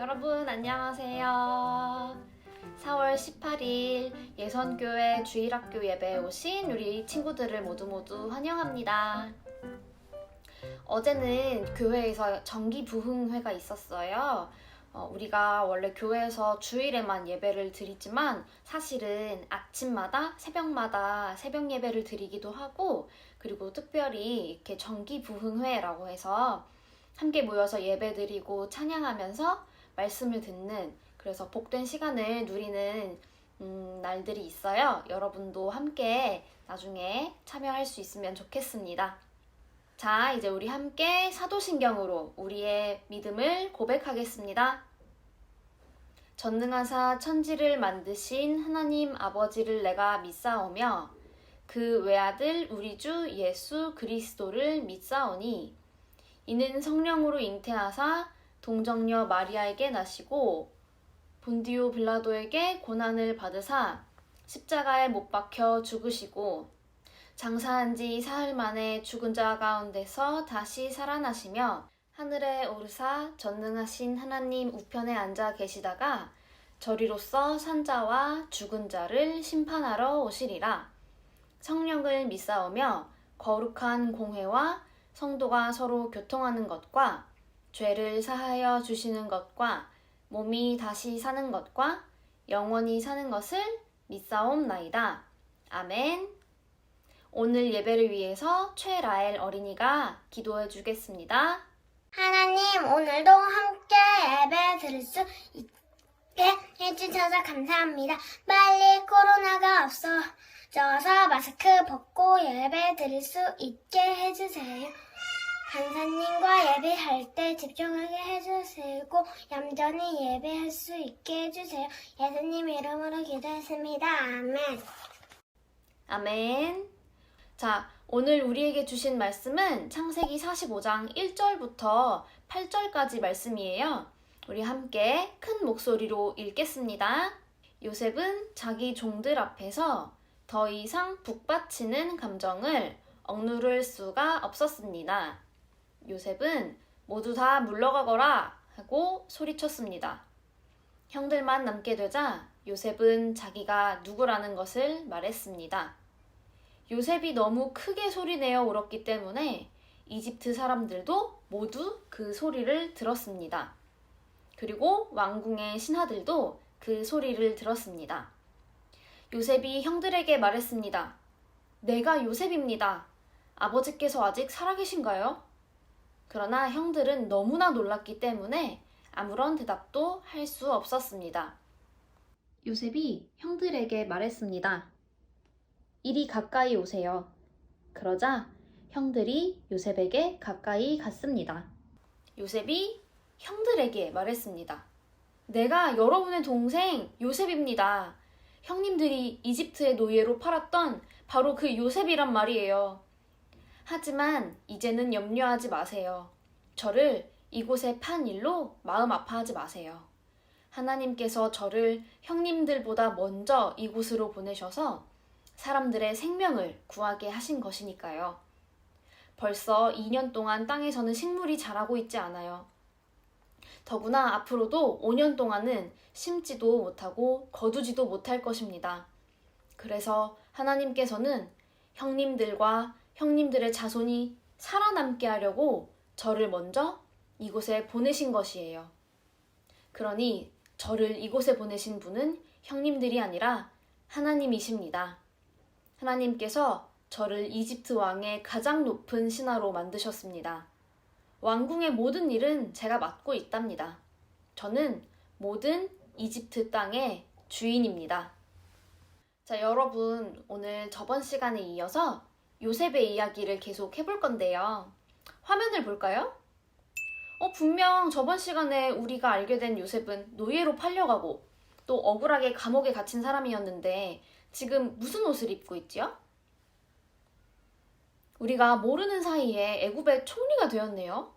여러분 안녕하세요. 4월 18일 예선교회 주일학교 예배에 오신 우리 친구들을 모두 환영합니다. 어제는 교회에서 정기부흥회가 있었어요. 우리가 원래 교회에서 주일에만 예배를 드리지만 사실은 아침마다 새벽마다 새벽 예배를 드리기도 하고, 그리고 특별히 이렇게 정기부흥회라고 해서 함께 모여서 예배 드리고 찬양하면서 말씀을 듣는, 그래서 복된 시간을 누리는 날들이 있어요. 여러분도 함께 나중에 참여할 수 있으면 좋겠습니다. 자, 이제 우리 함께 사도신경으로 우리의 믿음을 고백하겠습니다. 전능하사 천지를 만드신 하나님 아버지를 내가 믿사오며 그 외아들 우리 주 예수 그리스도를 믿사오니 이는 성령으로 잉태하사 동정녀 마리아에게 나시고 본디오 빌라도에게 고난을 받으사 십자가에 못 박혀 죽으시고 장사한 지 사흘 만에 죽은 자 가운데서 다시 살아나시며 하늘에 오르사 전능하신 하나님 우편에 앉아 계시다가 저리로서 산 자와 죽은 자를 심판하러 오시리라. 성령을 믿사오며 거룩한 공회와 성도가 서로 교통하는 것과 죄를 사하여 주시는 것과 몸이 다시 사는 것과 영원히 사는 것을 믿사옵나이다. 아멘. 오늘 예배를 위해서 최라엘 어린이가 기도해 주겠습니다. 하나님, 오늘도 함께 예배 드릴 수 있게 해주셔서 감사합니다. 빨리 코로나가 없어져서 마스크 벗고 예배 드릴 수 있게 해주세요. 간사님과 예배할 때 집중하게 해주시고 얌전히 예배할 수 있게 해주세요. 예수님 이름으로 기도했습니다. 아멘. 아멘. 자, 오늘 우리에게 주신 말씀은 창세기 45장 1절부터 8절까지 말씀이에요. 우리 함께 큰 목소리로 읽겠습니다. 요셉은 자기 종들 앞에서 더 이상 북받치는 감정을 억누를 수가 없었습니다. 요셉은 모두 다 물러가거라 하고 소리쳤습니다. 형들만 남게 되자 요셉은 자기가 누구라는 것을 말했습니다. 요셉이 너무 크게 소리내어 울었기 때문에 이집트 사람들도 모두 그 소리를 들었습니다. 그리고 왕궁의 신하들도 그 소리를 들었습니다. 요셉이 형들에게 말했습니다. 내가 요셉입니다. 아버지께서 아직 살아계신가요? 그러나 형들은 너무나 놀랐기 때문에 아무런 대답도 할 수 없었습니다. 요셉이 형들에게 말했습니다. 이리 가까이 오세요. 그러자 형들이 요셉에게 가까이 갔습니다. 요셉이 형들에게 말했습니다. 내가 여러분의 동생 요셉입니다. 형님들이 이집트의 노예로 팔았던 바로 그 요셉이란 말이에요. 하지만 이제는 염려하지 마세요. 저를 이곳에 판 일로 마음 아파하지 마세요. 하나님께서 저를 형님들보다 먼저 이곳으로 보내셔서 사람들의 생명을 구하게 하신 것이니까요. 벌써 2년 동안 땅에서는 식물이 자라고 있지 않아요. 더구나 앞으로도 5년 동안은 심지도 못하고 거두지도 못할 것입니다. 그래서 하나님께서는 형님들과 형님들의 자손이 살아남게 하려고 저를 먼저 이곳에 보내신 것이에요. 그러니 저를 이곳에 보내신 분은 형님들이 아니라 하나님이십니다. 하나님께서 저를 이집트 왕의 가장 높은 신하로 만드셨습니다. 왕궁의 모든 일은 제가 맡고 있답니다. 저는 모든 이집트 땅의 주인입니다. 자, 여러분, 오늘 저번 시간에 이어서 요셉의 이야기를 계속 해볼 건데요. 화면을 볼까요? 분명 저번 시간에 우리가 알게 된 요셉은 노예로 팔려가고 또 억울하게 감옥에 갇힌 사람이었는데 지금 무슨 옷을 입고 있지요? 우리가 모르는 사이에 애굽의 총리가 되었네요.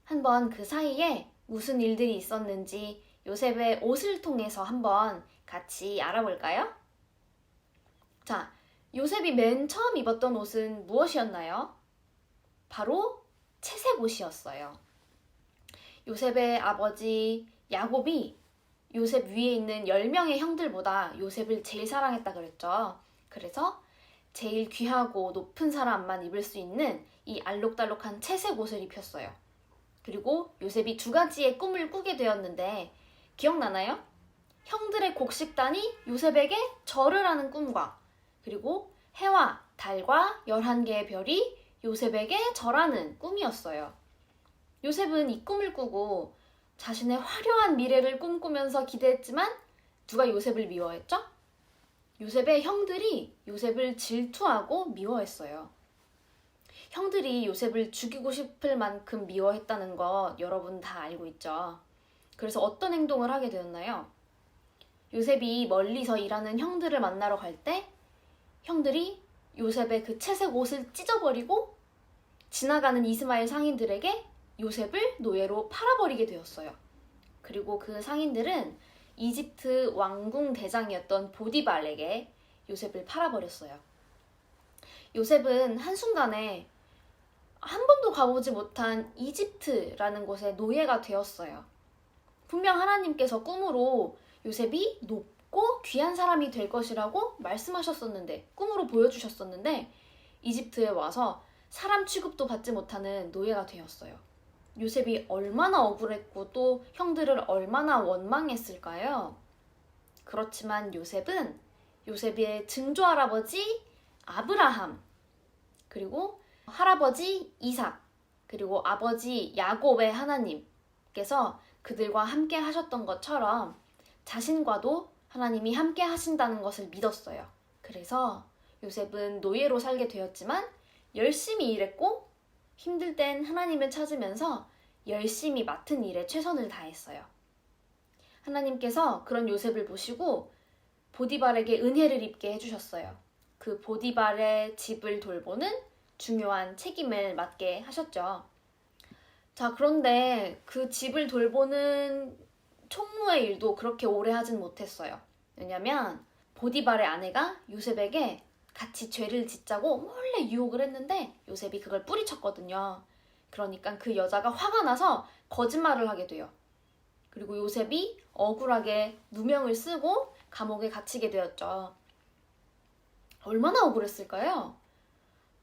한번 그 사이에 무슨 일들이 있었는지 요셉의 옷을 통해서 한번 같이 알아볼까요? 자, 요셉이 맨 처음 입었던 옷은 무엇이었나요? 바로 채색 옷이었어요. 요셉의 아버지 야곱이 요셉 위에 있는 10명의 형들보다 요셉을 제일 사랑했다 그랬죠. 그래서 제일 귀하고 높은 사람만 입을 수 있는 이 알록달록한 채색 옷을 입혔어요. 그리고 요셉이 2가지의 꿈을 꾸게 되었는데 기억나나요? 형들의 곡식단이 요셉에게 절을 하는 꿈과 그리고 해와 달과 11개의 별이 요셉에게 절하는 꿈이었어요. 요셉은 이 꿈을 꾸고 자신의 화려한 미래를 꿈꾸면서 기대했지만 누가 요셉을 미워했죠? 요셉의 형들이 요셉을 질투하고 미워했어요. 형들이 요셉을 죽이고 싶을 만큼 미워했다는 것 여러분 다 알고 있죠? 그래서 어떤 행동을 하게 되었나요? 요셉이 멀리서 일하는 형들을 만나러 갈 때 형들이 요셉의 그 채색 옷을 찢어버리고 지나가는 이스마엘 상인들에게 요셉을 노예로 팔아버리게 되었어요. 그리고 그 상인들은 이집트 왕궁 대장이었던 보디발에게 요셉을 팔아버렸어요. 요셉은 한순간에 한 번도 가보지 못한 이집트라는 곳의 노예가 되었어요. 분명 하나님께서 꿈으로 요셉이 높고 귀한 사람이 될 것이라고 말씀하셨었는데, 꿈으로 보여주셨었는데 이집트에 와서 사람 취급도 받지 못하는 노예가 되었어요. 요셉이 얼마나 억울했고 또 형들을 얼마나 원망했을까요? 그렇지만 요셉은 요셉의 증조할아버지 아브라함, 그리고 할아버지 이삭, 그리고 아버지 야곱의 하나님께서 그들과 함께 하셨던 것처럼 자신과도 하나님이 함께 하신다는 것을 믿었어요. 그래서 요셉은 노예로 살게 되었지만 열심히 일했고 힘들 땐 하나님을 찾으면서 열심히 맡은 일에 최선을 다했어요. 하나님께서 그런 요셉을 보시고 보디발에게 은혜를 입게 해주셨어요. 그 보디발의 집을 돌보는 중요한 책임을 맡게 하셨죠. 자, 그런데 그 집을 돌보는 총무의 일도 그렇게 오래 하진 못했어요. 왜냐면 보디발의 아내가 요셉에게 같이 죄를 짓자고 몰래 유혹을 했는데 요셉이 그걸 뿌리쳤거든요. 그러니까 그 여자가 화가 나서 거짓말을 하게 돼요. 그리고 요셉이 억울하게 누명을 쓰고 감옥에 갇히게 되었죠. 얼마나 억울했을까요?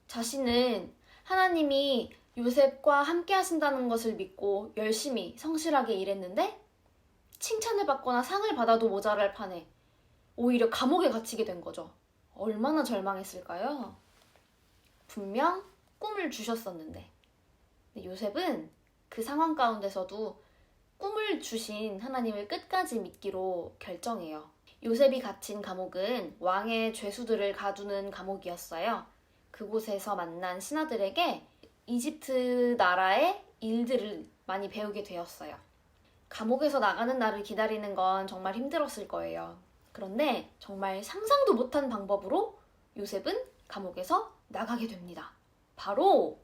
자신은 하나님이 요셉과 함께 하신다는 것을 믿고 열심히 성실하게 일했는데 칭찬을 받거나 상을 받아도 모자랄 판에 오히려 감옥에 갇히게 된 거죠. 얼마나 절망했을까요? 분명 꿈을 주셨었는데 요셉은 그 상황 가운데서도 꿈을 주신 하나님을 끝까지 믿기로 결정해요. 요셉이 갇힌 감옥은 왕의 죄수들을 가두는 감옥이었어요. 그곳에서 만난 신하들에게 이집트 나라의 일들을 많이 배우게 되었어요. 감옥에서 나가는 날을 기다리는 건 정말 힘들었을 거예요. 그런데 정말 상상도 못한 방법으로 요셉은 감옥에서 나가게 됩니다. 바로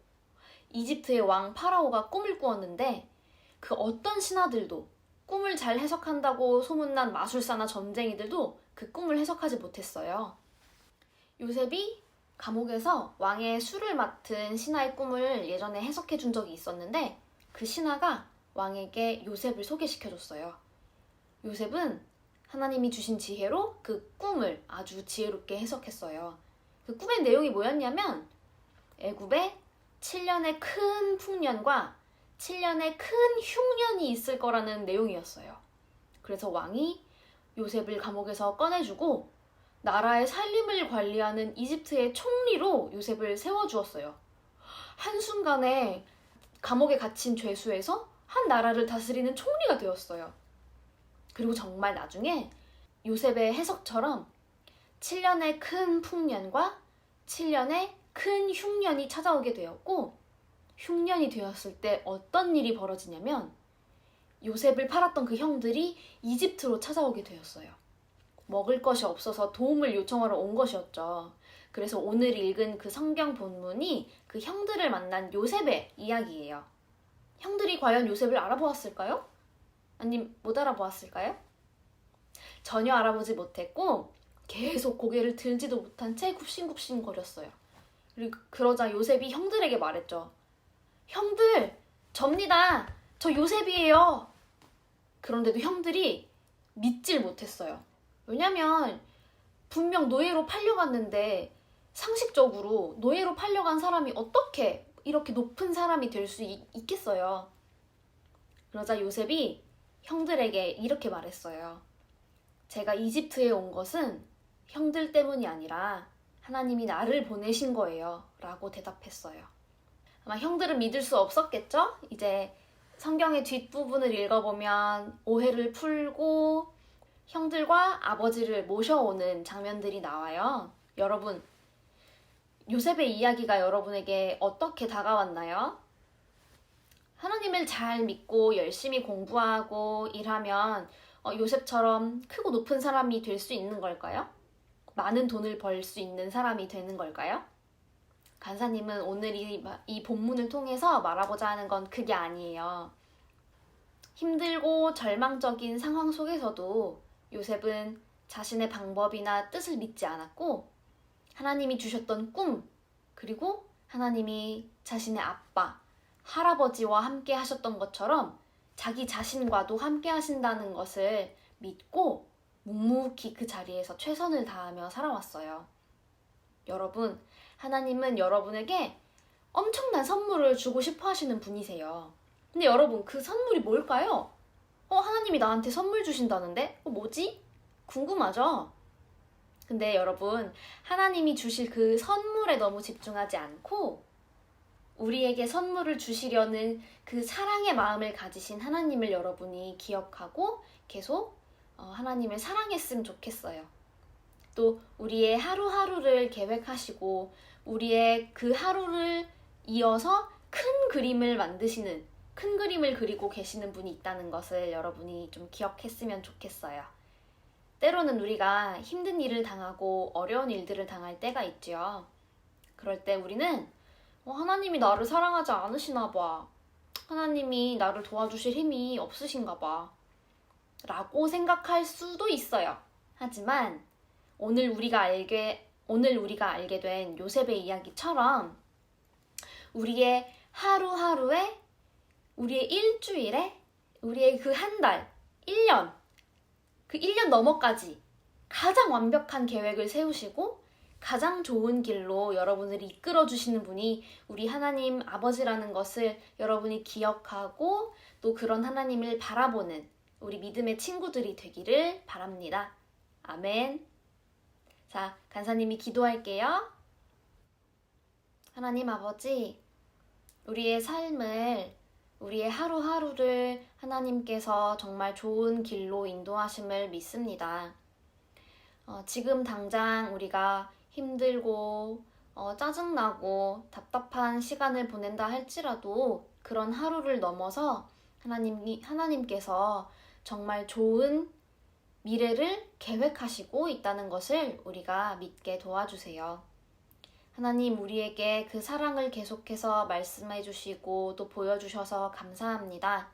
이집트의 왕 파라오가 꿈을 꾸었는데 그 어떤 신하들도 꿈을 잘 해석한다고 소문난 마술사나 점쟁이들도 그 꿈을 해석하지 못했어요. 요셉이 감옥에서 왕의 수를 맡은 신하의 꿈을 예전에 해석해 준 적이 있었는데 그 신하가 왕에게 요셉을 소개시켜줬어요. 요셉은 하나님이 주신 지혜로 그 꿈을 아주 지혜롭게 해석했어요. 그 꿈의 내용이 뭐였냐면 애굽에 7년의 큰 풍년과 7년의 큰 흉년이 있을 거라는 내용이었어요. 그래서 왕이 요셉을 감옥에서 꺼내주고 나라의 살림을 관리하는 이집트의 총리로 요셉을 세워주었어요. 한순간에 감옥에 갇힌 죄수에서 한 나라를 다스리는 총리가 되었어요. 그리고 정말 나중에 요셉의 해석처럼 7년의 큰 풍년과 7년의 큰 흉년이 찾아오게 되었고 흉년이 되었을 때 어떤 일이 벌어지냐면 요셉을 팔았던 그 형들이 이집트로 찾아오게 되었어요. 먹을 것이 없어서 도움을 요청하러 온 것이었죠. 그래서 오늘 읽은 그 성경 본문이 그 형들을 만난 요셉의 이야기예요. 형들이 과연 요셉을 알아보았을까요? 아님 못 알아보았을까요? 전혀 알아보지 못했고 계속 고개를 들지도 못한 채 굽신굽신 거렸어요. 그리고 그러자 요셉이 형들에게 말했죠. 형들, 접니다. 저 요셉이에요. 그런데도 형들이 믿질 못했어요. 왜냐면 분명 노예로 팔려갔는데 상식적으로 노예로 팔려간 사람이 어떻게 이렇게 높은 사람이 될 수 있겠어요. 그러자 요셉이 형들에게 이렇게 말했어요. 제가 이집트에 온 것은 형들 때문이 아니라 하나님이 나를 보내신 거예요. 라고 대답했어요. 아마 형들은 믿을 수 없었겠죠? 이제 성경의 뒷부분을 읽어보면 오해를 풀고 형들과 아버지를 모셔오는 장면들이 나와요. 여러분, 요셉의 이야기가 여러분에게 어떻게 다가왔나요? 하나님을 잘 믿고 열심히 공부하고 일하면 요셉처럼 크고 높은 사람이 될 수 있는 걸까요? 많은 돈을 벌 수 있는 사람이 되는 걸까요? 간사님은 오늘 이 본문을 통해서 말하고자 하는 건 그게 아니에요. 힘들고 절망적인 상황 속에서도 요셉은 자신의 방법이나 뜻을 믿지 않았고 하나님이 주셨던 꿈, 그리고 하나님이 자신의 아빠, 할아버지와 함께 하셨던 것처럼 자기 자신과도 함께 하신다는 것을 믿고 묵묵히 그 자리에서 최선을 다하며 살아왔어요. 여러분, 하나님은 여러분에게 엄청난 선물을 주고 싶어 하시는 분이세요. 근데 여러분, 그 선물이 뭘까요? 하나님이 나한테 선물 주신다는데? 뭐지? 궁금하죠? 근데 여러분, 하나님이 주실 그 선물에 너무 집중하지 않고 우리에게 선물을 주시려는 그 사랑의 마음을 가지신 하나님을 여러분이 기억하고 계속 하나님을 사랑했으면 좋겠어요. 또 우리의 하루하루를 계획하시고 우리의 그 하루를 이어서 큰 그림을 만드시는, 큰 그림을 그리고 계시는 분이 있다는 것을 여러분이 좀 기억했으면 좋겠어요. 때로는 우리가 힘든 일을 당하고 어려운 일들을 당할 때가 있죠. 그럴 때 우리는 하나님이 나를 사랑하지 않으시나 봐. 하나님이 나를 도와주실 힘이 없으신가 봐. 라고 생각할 수도 있어요. 하지만 오늘 우리가 알게 된 요셉의 이야기처럼 우리의 하루하루에, 우리의 일주일에, 우리의 그 한 달, 1년, 그 1년 넘어까지 가장 완벽한 계획을 세우시고 가장 좋은 길로 여러분을 이끌어 주시는 분이 우리 하나님 아버지라는 것을 여러분이 기억하고 또 그런 하나님을 바라보는 우리 믿음의 친구들이 되기를 바랍니다. 아멘. 자, 간사님이 기도할게요. 하나님 아버지, 우리의 삶을, 우리의 하루하루를 하나님께서 정말 좋은 길로 인도하심을 믿습니다. 지금 당장 우리가 힘들고 짜증나고 답답한 시간을 보낸다 할지라도 그런 하루를 넘어서 하나님께서 정말 좋은 미래를 계획하시고 있다는 것을 우리가 믿게 도와주세요. 하나님, 우리에게 그 사랑을 계속해서 말씀해 주시고 또 보여주셔서 감사합니다.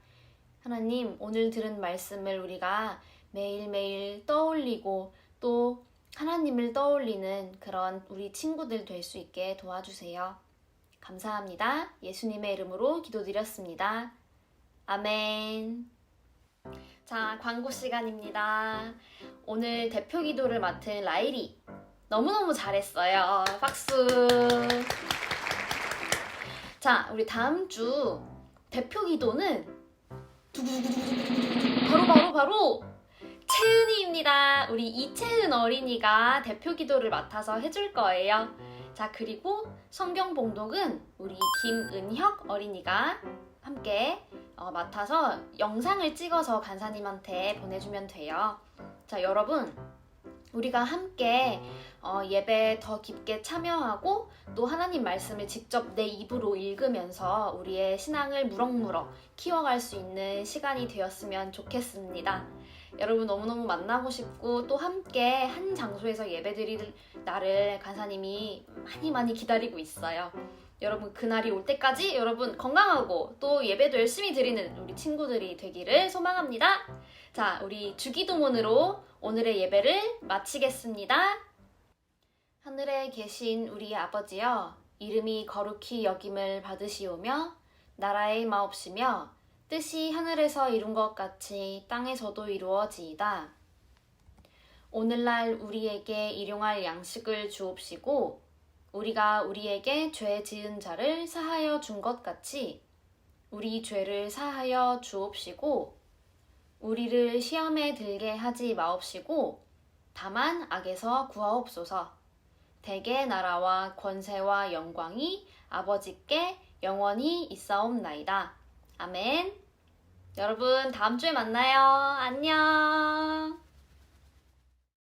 하나님, 오늘 들은 말씀을 우리가 매일매일 떠올리고 또 하나님을 떠올리는 그런 우리 친구들 될 수 있게 도와주세요. 감사합니다. 예수님의 이름으로 기도드렸습니다. 아멘. 자, 광고 시간입니다. 오늘 대표 기도를 맡은 라일이 너무너무 잘했어요. 박수. 자, 우리 다음 주 대표 기도는 바로 채은이입니다. 우리 이채은 어린이가 대표 기도를 맡아서 해줄 거예요. 자, 그리고 성경 봉독은 우리 김은혁 어린이가 함께 맡아서 영상을 찍어서 간사님한테 보내주면 돼요. 자, 여러분, 우리가 함께 예배에 더 깊게 참여하고 또 하나님 말씀을 직접 내 입으로 읽으면서 우리의 신앙을 무럭무럭 키워갈 수 있는 시간이 되었으면 좋겠습니다. 여러분 너무너무 만나고 싶고 또 함께 한 장소에서 예배드릴 날을 간사님이 많이 기다리고 있어요. 여러분 그날이 올 때까지 여러분 건강하고 또 예배도 열심히 드리는 우리 친구들이 되기를 소망합니다. 자, 우리 주기도문으로 오늘의 예배를 마치겠습니다. 하늘에 계신 우리 아버지여, 이름이 거룩히 여김을 받으시오며 나라의 마옵시며 뜻이 하늘에서 이룬 것 같이 땅에서도 이루어지이다. 오늘날 우리에게 일용할 양식을 주옵시고 우리가 우리에게 죄 지은 자를 사하여 준 것 같이 우리 죄를 사하여 주옵시고 우리를 시험에 들게 하지 마옵시고 다만 악에서 구하옵소서. 대개 나라와 권세와 영광이 아버지께 영원히 있사옵나이다. 아멘. 여러분 다음 주에 만나요. 안녕.